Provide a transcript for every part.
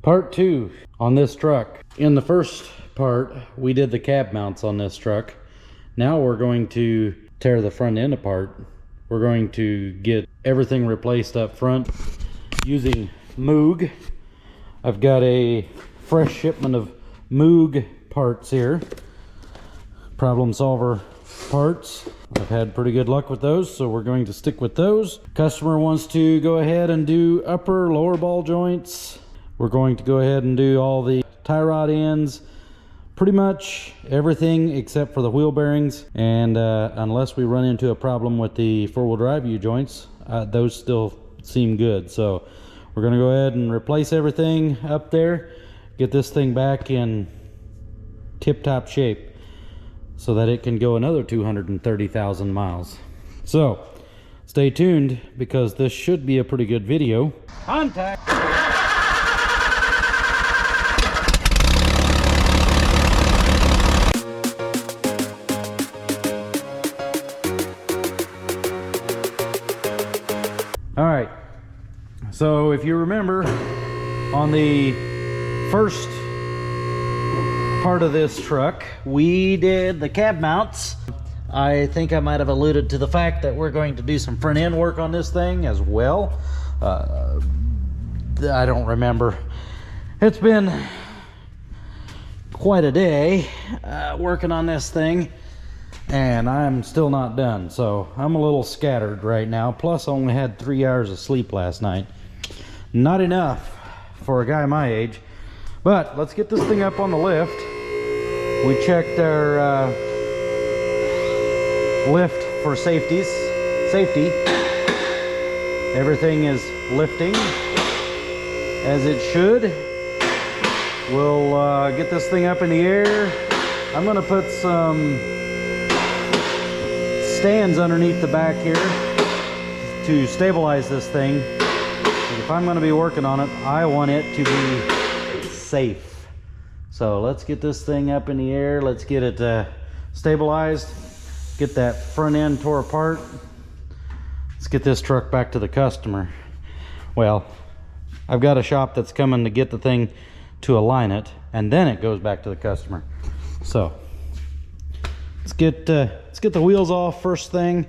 Part 2 on this truck. In the first part, we did the cab mounts on this truck. Now we're going to tear the front end apart. We're going to get everything replaced up front using Moog. I've got a fresh shipment of Moog parts here. Problem solver parts. I've had pretty good luck with those, so we're going to stick with those. Customer wants to go ahead and do upper, lower ball joints. We're going to go ahead and do all the tie rod ends, pretty much everything except for the wheel bearings. And unless we run into a problem with the four-wheel drive U-joints, those still seem good. So we're going to go ahead and replace everything up there, get this thing back in tip-top shape so that it can go another 230,000 miles. So stay tuned, because this should be a pretty good video. Contact! All right, so if you remember, on the first part of this truck, we did the cab mounts. I think I might have alluded to the fact that we're going to do some front end work on this thing as well. I don't remember. It's been quite a day working on this thing, and I'm still not done, so I'm a little scattered right now. Plus I only had 3 hours of sleep last night. Not enough for a guy my age. But let's get this thing up on the lift. We checked our lift for safety. Everything is lifting as it should. We'll get this thing up in the air. I'm gonna put some stands underneath the back here to stabilize this thing. If I'm going to be working on it, I want it to be safe. So let's get this thing up in the air. Let's get it stabilized. Get that front end tore apart. Let's get this truck back to the customer. Well, I've got a shop that's coming to get the thing to align it, and then it goes back to the customer. So let's get the wheels off first thing.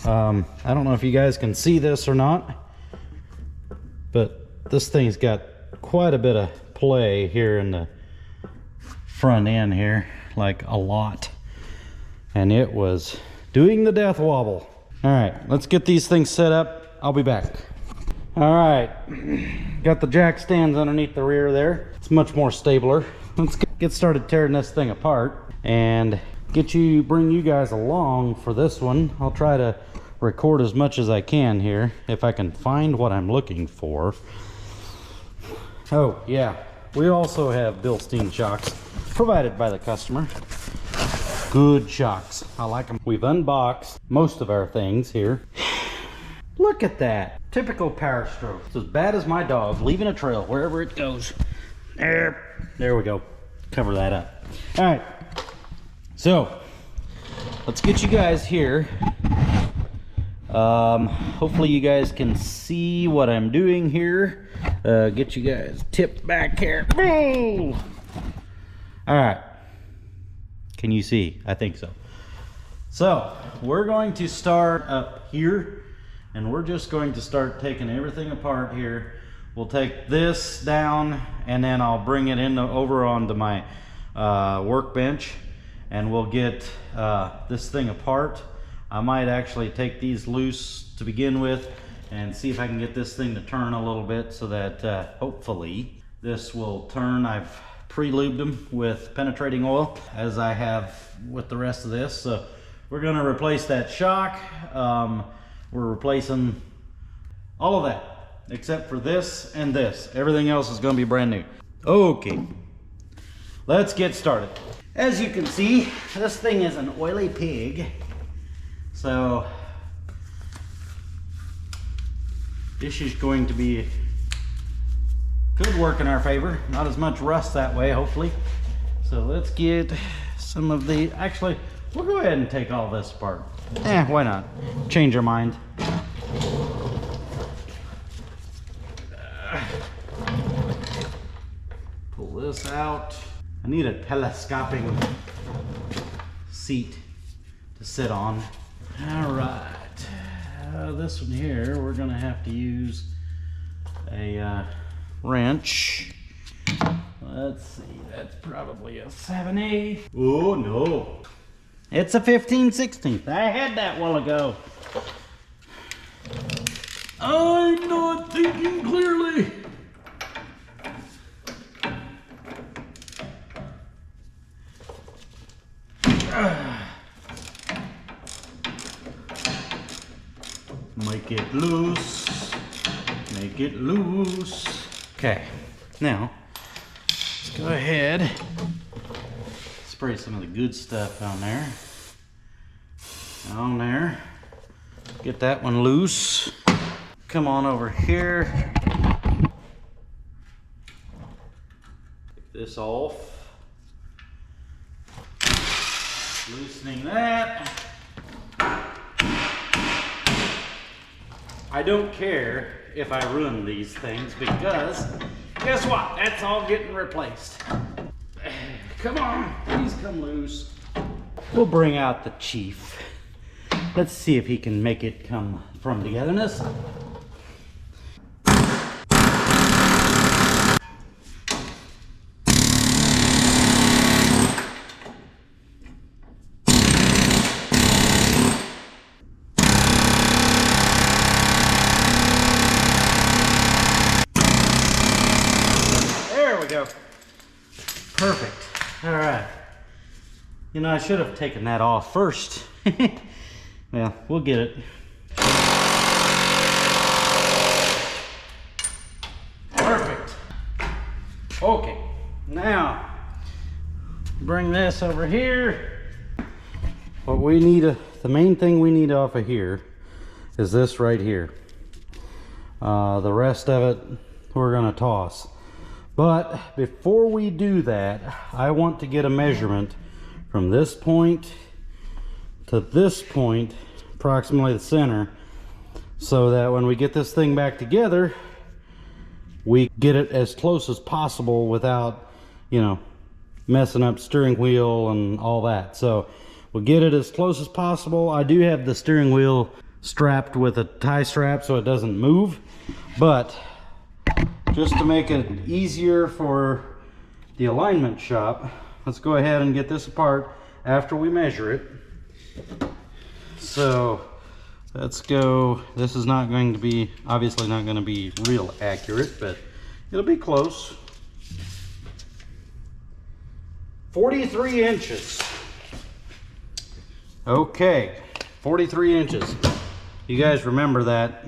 I don't know if you guys can see this or not, but this thing's got quite a bit of play here in the front end here, like a lot. And it was doing the death wobble. All right, let's get these things set up. I'll be back. All right, got the jack stands underneath the rear there. It's much more stabler. Let's get started tearing this thing apart and bring you guys along for this one. I'll try to record as much as I can here, if I can find what I'm looking for. Oh yeah, we also have Bilstein shocks provided by the customer. Good shocks, I like them. We've unboxed most of our things here. Look at that, typical power stroke. It's as bad as my dog leaving a trail wherever it goes. There we go, cover that up. All right, so let's get you guys here. Hopefully you guys can see what I'm doing here. Get you guys tipped back here. All right, can you see? I think so. So we're going to start up here, and we're just going to start taking everything apart here. We'll take this down, and then I'll bring it over onto my workbench, and we'll get this thing apart. I might actually take these loose to begin with and see if I can get this thing to turn a little bit, so that hopefully this will turn. I've pre-lubed them with penetrating oil, as I have with the rest of this. So we're going to replace that shock. We're replacing all of that except for this and this. Everything else is going to be brand new. Okay, let's get started. As you can see, this thing is an oily pig. So this is going to be good work in our favor. Not as much rust that way, hopefully. So let's get some of the, actually, we'll go ahead and take all this apart. Why not? Change our mind. pull this out. I need a telescoping seat to sit on. All right, this one here, we're gonna have to use a wrench. Let's see, that's probably a 7/8. Oh no, it's a 15/16. I had that a while ago. I'm not thinking clearly. Make it loose. Make it loose. Okay, now let's go ahead. Spray some of the good stuff on there. On there. Get that one loose. Come on over here. Take this off. Loosening that. I don't care if I ruin these things because guess what? That's all getting replaced. Come on, please come loose. We'll bring out the chief. Let's see if he can make it come from togetherness. There we go. Perfect. All right. You know, I should have taken that off first. Well, we'll get it. Perfect. Okay, now bring this over here. What we need, the main thing we need off of here is this right here. The rest of it we're gonna toss. But before we do that, I want to get a measurement from this point to this point, approximately the center, so that when we get this thing back together, we get it as close as possible without, you know, messing up steering wheel and all that. So we'll get it as close as possible. I do have the steering wheel strapped with a tie strap so it doesn't move, but just to make it easier for the alignment shop, let's go ahead and get this apart after we measure it. So let's go. This is not going to be, obviously not going to be real accurate, but it'll be close. 43 inches. Okay, 43 inches. You guys remember that.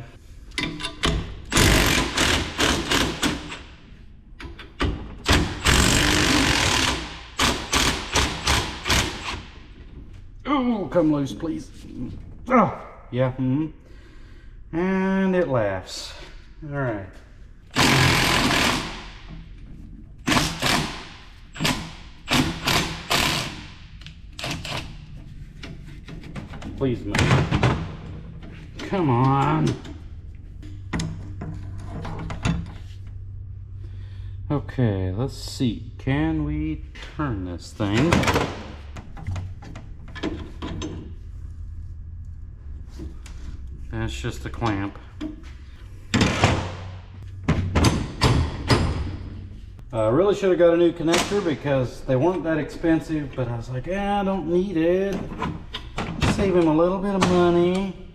Oh, come loose, please. Oh, yeah. And it laughs. All right. Please move. Come on. Okay, let's see. Can we turn this thing? That's just a clamp. I really should have got a new connector because they weren't that expensive, but I was like, I don't need it. Save him a little bit of money.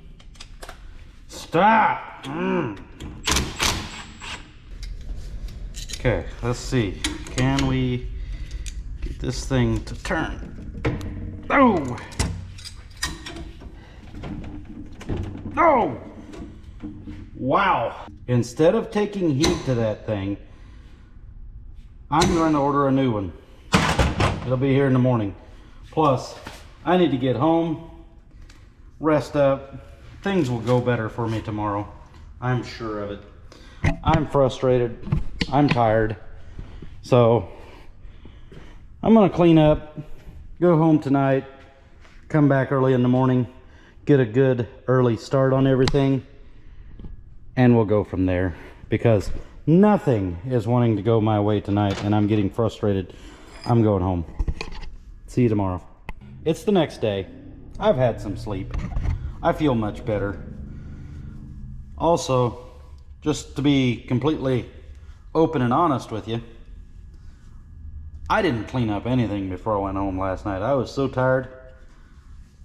Stop! Okay, let's see. Can we get this thing to turn? Oh! Oh! Wow! Instead of taking heat to that thing, I'm going to order a new one. It'll be here in the morning. Plus, I need to get home, rest up. Things will go better for me tomorrow. I'm sure of it. I'm frustrated. I'm tired. So, I'm going to clean up, go home tonight, come back early in the morning, get a good early start on everything, and we'll go from there. Because Nothing is wanting to go my way tonight, and I'm getting frustrated. I'm going home. See you tomorrow. It's the next day. I've had some sleep. I feel much better. Also, just to be completely open and honest with you, I didn't clean up anything before I went home last night. I was so tired.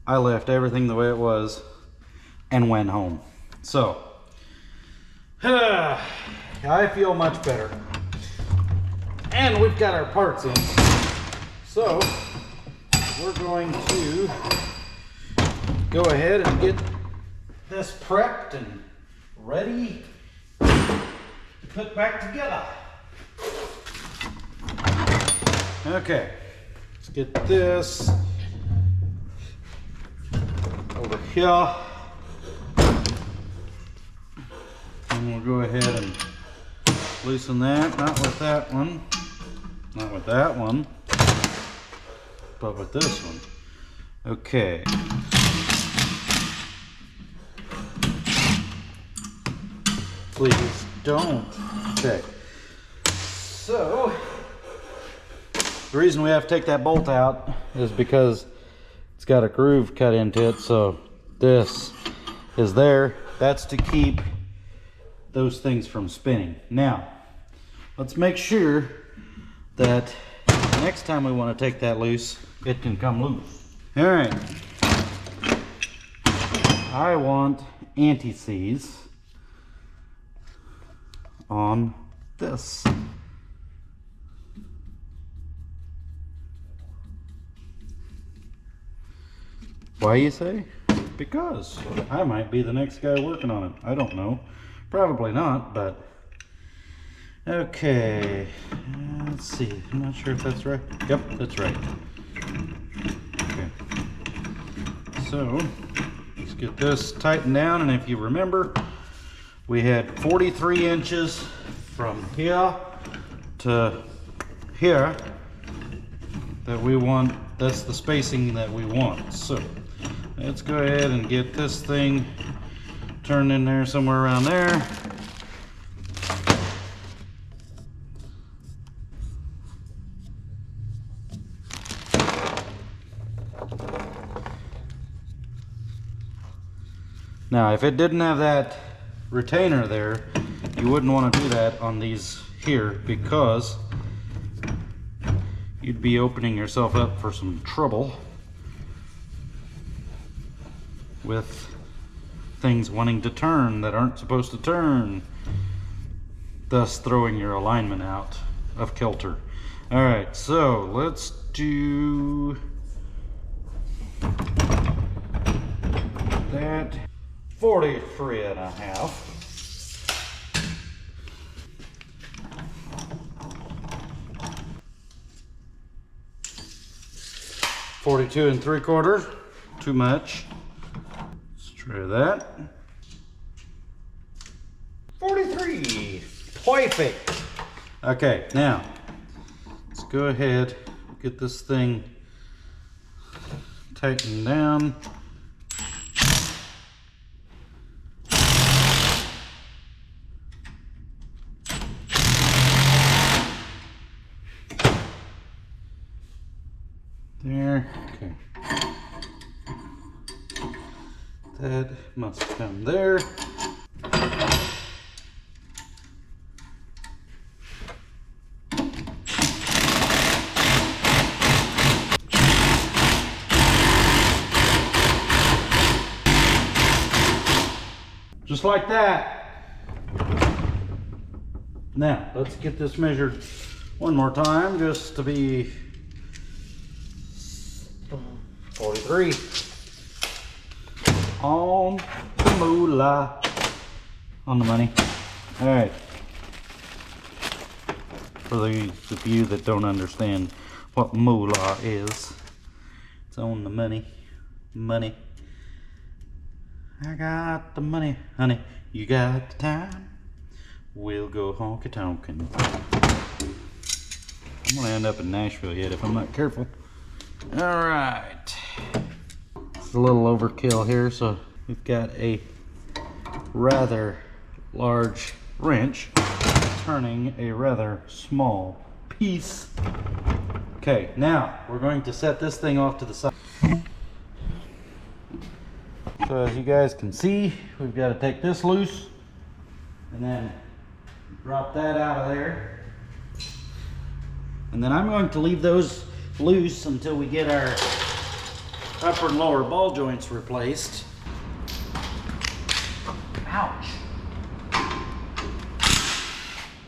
I left everything the way it was and went home. So, I feel much better. And we've got our parts in. So, we're going to go ahead and get this prepped and ready to put back together. Okay, let's get this over here. And we'll go ahead and loosen that, not with that one, not with that one, but with this one. Okay. Please don't. Okay. So, the reason we have to take that bolt out is because it's got a groove cut into it. So this is there. That's to keep those things from spinning. Now, let's make sure that next time we want to take that loose, it can come loose. All right. I want anti-seize on this. Why, you say? Because I might be the next guy working on it. I don't know. Probably not, but okay. Let's see. I'm not sure if that's right. Yep, that's right. Okay. So let's get this tightened down, and if you remember, we had 43 inches from here to here that we want. That's the spacing that we want. So let's go ahead and get this thing turned in there somewhere around there. Now, if it didn't have that retainer there, you wouldn't want to do that on these here, because you'd be opening yourself up for some trouble with things wanting to turn that aren't supposed to turn, thus throwing your alignment out of kilter. All right, so let's do that. 43 and a half. $42 3/4, too much. Let's try that. 43, perfect. Okay, now let's go ahead, get this thing tightened down. There, okay. That must come there. Just like that. Now, let's get this measured one more time, just to be 43 on the moolah, on the money. All right, for those of you that don't understand what moolah is, it's on the money. I got the money, honey, you got the time, we'll go honky tonkin'. I'm gonna end up in Nashville yet if I'm not careful. All right, it's a little overkill here, so we've got a rather large wrench. turning a rather small piece. Okay, now we're going to set this thing off to the side. So as you guys can see, we've got to take this loose and then drop that out of there. And then I'm going to leave those loose until we get our upper and lower ball joints replaced. Ouch!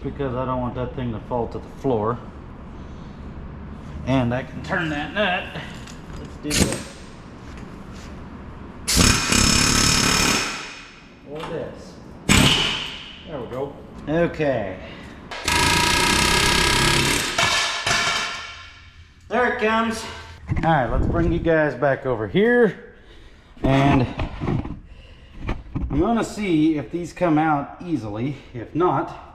Because I don't want that thing to fall to the floor. And I can turn that nut. Let's do this. Or this. There we go. Okay. There it comes. All right, let's bring you guys back over here. And I'm gonna see if these come out easily. If not,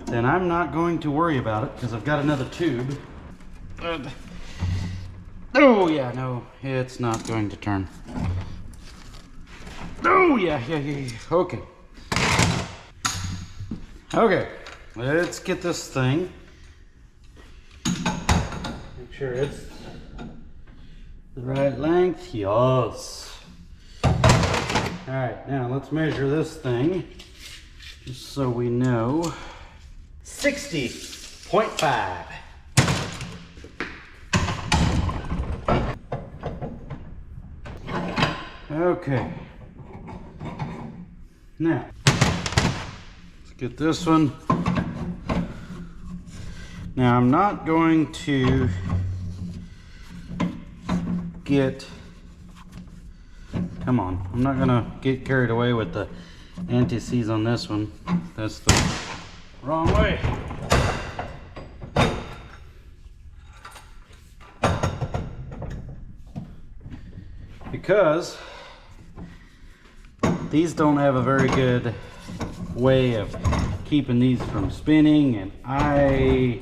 then I'm not going to worry about it because I've got another tube. Oh yeah, no, it's not going to turn. Oh yeah. Okay. Okay, let's get this thing. Make sure it's the right length. Yes. All right, now let's measure this thing just so we know. 60.5. Okay. Now, let's get this one. Now, I'm not going to get, come on, I'm not gonna get carried away with the anti-seize on this one. That's the wrong way. Because these don't have a very good way of keeping these from spinning, and I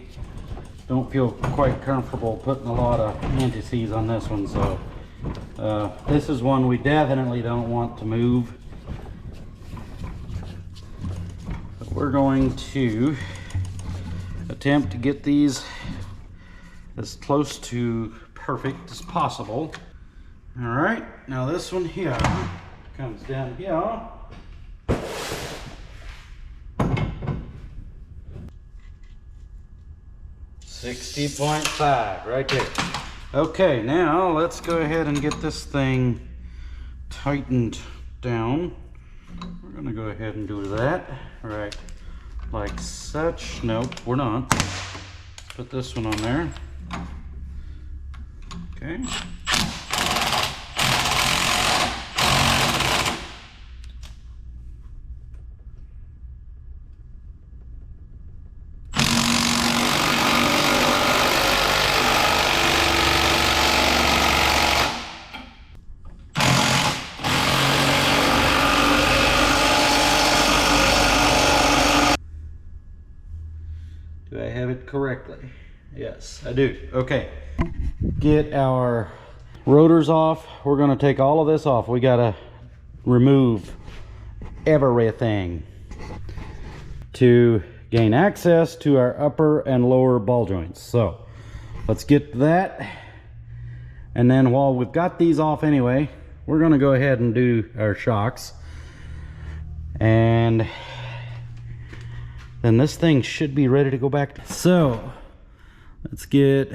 don't feel quite comfortable putting a lot of anti-seize on this one, so this is one we definitely don't want to move. But we're going to attempt to get these as close to perfect as possible. All right, now this one here comes down here. 60.5 right there. Okay, now let's go ahead and get this thing tightened down. We're gonna go ahead and do that, right, like such. Nope, we're not. Let's put this one on there. Okay. Do I have it correctly? Yes, I do. Okay. Get our rotors off. We're going to take all of this off. We got to remove everything to gain access to our upper and lower ball joints. So let's get that. And then while we've got these off anyway, we're going to go ahead and do our shocks. And then this thing should be ready to go back. So let's get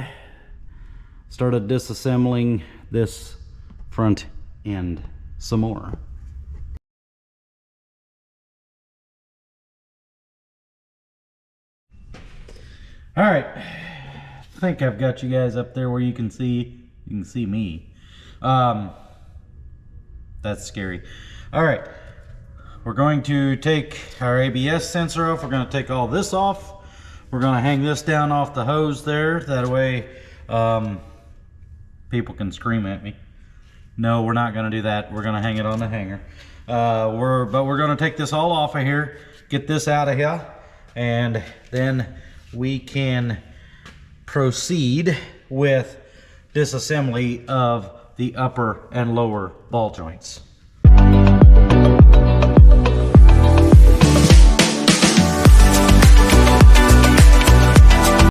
started disassembling this front end some more. All right, I think I've got you guys up there where you can see me. That's scary. All right. We're going to take our ABS sensor off. We're going to take all this off. We're going to hang this down off the hose there. That way people can scream at me. No, we're not going to do that. We're going to hang it on the hanger. But we're going to take this all off of here, get this out of here, and then we can proceed with disassembly of the upper and lower ball joints.